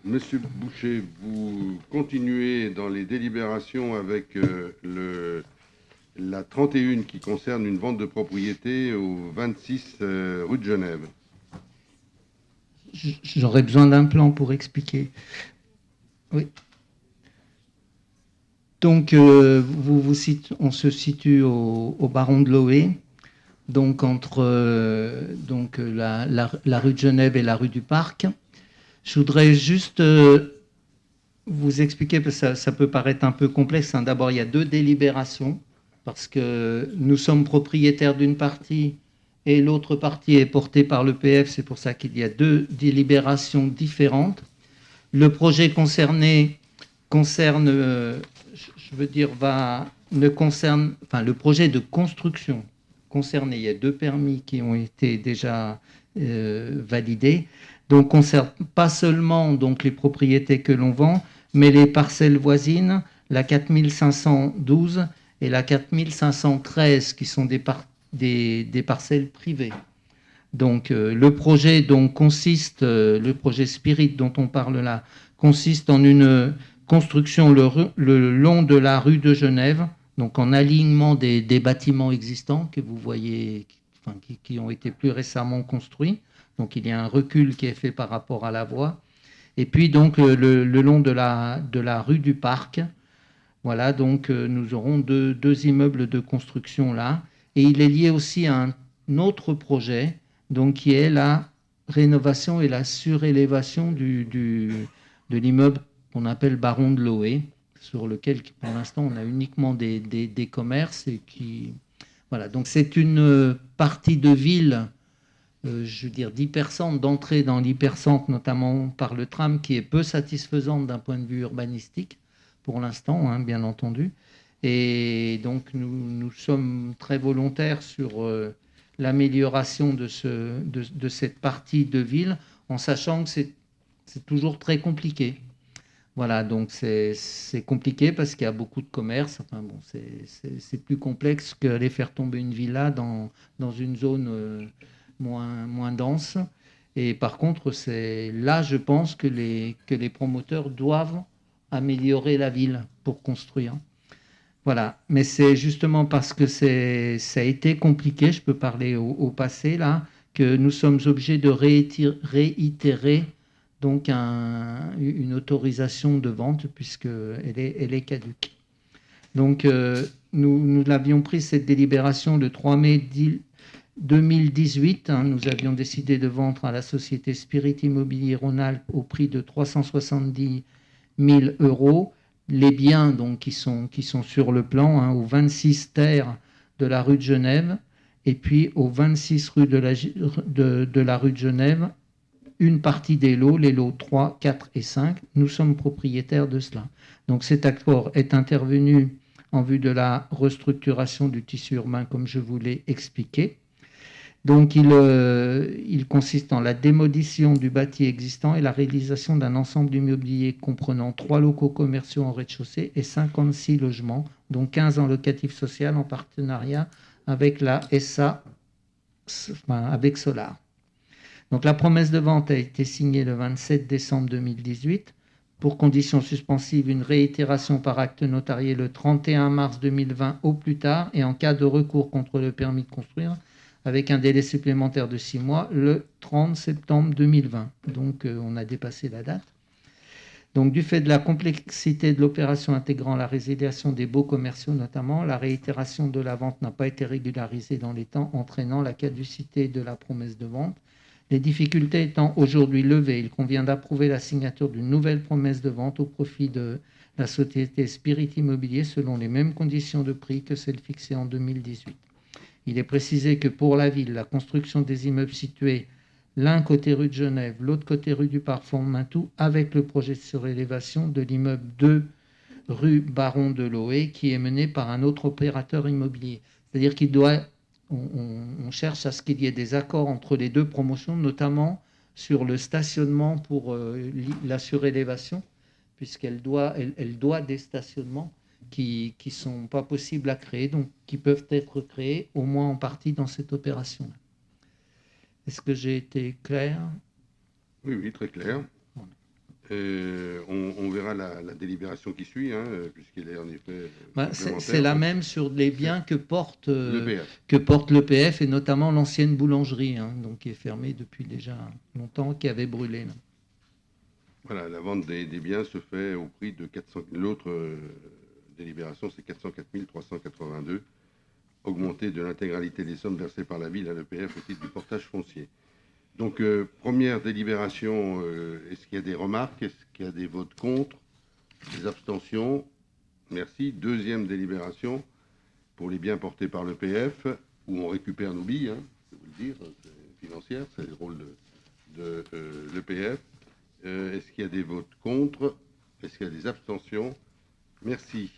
Monsieur Boucher, vous continuez dans les délibérations avec la 31 qui concerne une vente de propriété au 26 rue de Genève. J'aurais besoin d'un plan pour expliquer. Oui. Donc, on se situe au Baron de Loé, donc entre la rue de Genève et la rue du Parc. Je voudrais juste vous expliquer, parce que ça peut paraître un peu complexe. D'abord, il y a deux délibérations, parce que nous sommes propriétaires d'une partie et l'autre partie est portée par l'EPF. C'est pour ça qu'il y a deux délibérations différentes. Le projet concerné concerne, je veux dire, ne concerne, enfin, le projet de construction concerné, il y a deux permis qui ont été déjà validés. Donc, concerne pas seulement donc les propriétés que l'on vend, mais les parcelles voisines, la 4512 et la 4513, qui sont des parcelles privées. Donc, le projet consiste, le projet Spirit dont on parle là, consiste en une construction le long de la rue de Genève, donc en alignement des bâtiments existants que vous voyez, enfin, qui ont été plus récemment construits. Donc, il y a un recul qui est fait par rapport à la voie. Et puis, donc, le long de la rue du Parc, voilà, donc nous aurons deux immeubles de construction là. Et il est lié aussi à un autre projet, donc qui est la rénovation et la surélévation de l'immeuble qu'on appelle Baron de Loé, sur lequel pour l'instant on a uniquement des commerces et qui voilà. Donc c'est une partie de ville, je veux dire d'hypercentre, d'entrée dans l'hypercentre, notamment par le tram, qui est peu satisfaisante d'un point de vue urbanistique pour l'instant, hein, bien entendu. Et donc nous sommes très volontaires sur l'amélioration de cette partie de ville, en sachant que c'est toujours très compliqué. Voilà, donc c'est compliqué parce qu'il y a beaucoup de commerces. Enfin bon, c'est plus complexe qu'aller faire tomber une villa dans une zone moins dense. Et par contre, c'est là, je pense que les promoteurs doivent améliorer la ville pour construire. Voilà, mais c'est justement parce que ça a été compliqué, je peux parler au passé là, que nous sommes obligés de réitérer donc une autorisation de vente puisqu'elle elle est caduque. Donc nous l'avions pris cette délibération le 3 mai 2018. Hein, nous avions décidé de vendre à la société Spirit Immobilier Rhône-Alpes au prix de 370 000 euros les biens donc, qui sont sur le plan, hein, au 26 terre de la rue de Genève et puis au 26 rue de la rue de Genève, une partie des lots, les lots 3, 4 et 5. Nous sommes propriétaires de cela. Donc cet accord est intervenu en vue de la restructuration du tissu urbain, comme je vous l'ai expliqué. Donc il consiste en la démolition du bâti existant et la réalisation d'un ensemble d'immobilier comprenant 3 locaux commerciaux en rez-de-chaussée et 56 logements, dont 15 en locatif social en partenariat avec la SA, enfin, avec Solar. Donc la promesse de vente a été signée le 27 décembre 2018. Pour condition suspensive, une réitération par acte notarié le 31 mars 2020 au plus tard, et en cas de recours contre le permis de construire, avec un délai supplémentaire de 6 mois, le 30 septembre 2020. Donc on a dépassé la date. Donc du fait de la complexité de l'opération intégrant la résiliation des baux commerciaux notamment, la réitération de la vente n'a pas été régularisée dans les temps, entraînant la caducité de la promesse de vente. Les difficultés étant aujourd'hui levées, il convient d'approuver la signature d'une nouvelle promesse de vente au profit de la société Spirit Immobilier selon les mêmes conditions de prix que celles fixées en 2018. Il est précisé que pour la ville, la construction des immeubles situés l'un côté rue de Genève, l'autre côté rue du Parc forment un tout avec le projet de surélévation de l'immeuble 2 rue Baron de Loé qui est mené par un autre opérateur immobilier. C'est-à-dire qu'il doit, on cherche à ce qu'il y ait des accords entre les deux promotions, notamment sur le stationnement pour la surélévation, puisqu'elle doit, elle doit des stationnements qui ne sont pas possibles à créer, donc qui peuvent être créés au moins en partie dans cette opération. Est-ce que j'ai été clair? Oui, oui, très clair. On verra la délibération qui suit, hein, puisqu'elle est en effet complémentaire. C'est la même sur les biens que porte l'EPF. et notamment l'ancienne boulangerie, hein, donc qui est fermée depuis déjà longtemps, qui avait brûlé. Là. Voilà, la vente des biens se fait au prix de 400. L'autre délibération, c'est 404 382, augmenté de l'intégralité des sommes versées par la ville à l'EPF au titre du portage foncier. Donc, première délibération, est-ce qu'il y a des remarques? Est-ce qu'il y a des votes contre? Des abstentions? Merci. Deuxième délibération, pour les biens portés par l'EPF, où on récupère nos billes, hein, je vais vous le dire, financière, c'est le rôle de l'EPF. Est-ce qu'il y a des votes contre? Est-ce qu'il y a des abstentions? Merci.